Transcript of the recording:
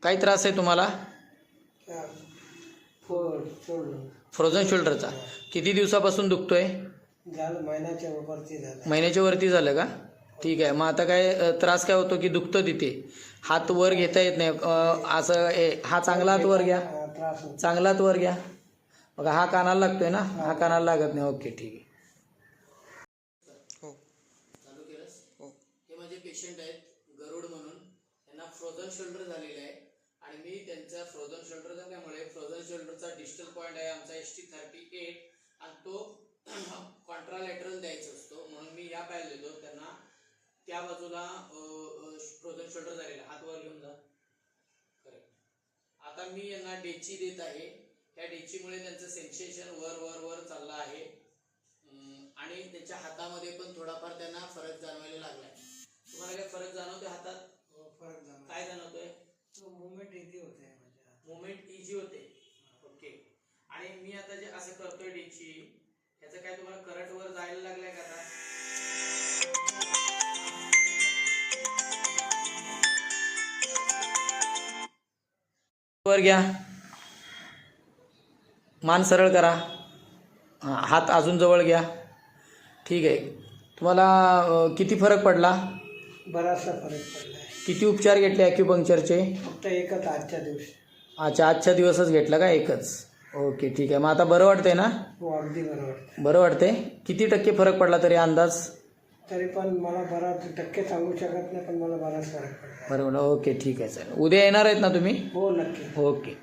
काय त्रास आहे तुम्हाला? फ्रोझन शोल्डरचा. किती दिवसापासून दुखतोय? झालं महिन्याच्या वरती झालं का? ठीक आहे. मग आता काय त्रास काय होतो की दुखतं तिथे? हात वर घेता येत नाही असं. हा चांगला हात वर घ्या, चांगला हात वर घ्या बघा. हा कानाला लागतोय ना? हा कानाला लागत नाही. ओके ठीक आहे. चालू केलंस? हे माझे पेशंट आहेत गरुड म्हणून. त्यांना फ्रोझन शोल्डर झालेलं आहे आणि मी त्यांचा फ्रोझन शोल्डर झाल्यामुळे फ्रोझन शोल्डरचा डिस्टल पॉईंट आहे आमचा ST38 आणि तो कॉन्ट्रालॅटरल द्यायचा असतो म्हणून मी या पायाला देतो त्यांना. त्या बाजूला फ्रोझन शोल्डर झालेला. हात वर घेऊन जा. करेक्ट. आता मी यांना डेची देत आहे. त्या डेचीमुळे त्यांचं सेन्सेशन वर वर वर चाललं आहे आणि त्यांच्या हातामध्ये पण थोडाफार त्यांना फरक जाणवायला लागलाय. तुम्हाला काय फरक जाणवतोय हातात? फरक जाणवतो. काय जाणवतोय? मुवमेंट इझी होते. मुवमेंट इझी होते. ओके. आणि मी आता जे असं करतोय डेची, ह्याचं काय तुम्हाला करंट वर जायला लागलाय का आता? वर घ्या, मान सरळ करा, हात अजून जवळ घ्या. ठीक आहे. तुम्हाला किती फरक पडला? बराचसा फरक पडला. किती उपचार घेतले ॲक्युपंक्चरचे? फक्त एकच आजच्या दिवशी. अच्छा, आजच्या दिवसच घेतला का? एकच. ओके ठीक आहे. मग आता बरं वाटतंय ना? हो, अगदी बरं वाटतं. बरं वाटतंय. किती टक्के फरक पडला तरी अंदाज? तरी पण मला बराच टक्के सांगू शकत नाही, पण मला बराच फरक पडला. बरं. ओके ठीक आहे. चालेल. उद्या येणार आहेत ना तुम्ही? हो, नक्की. ओके.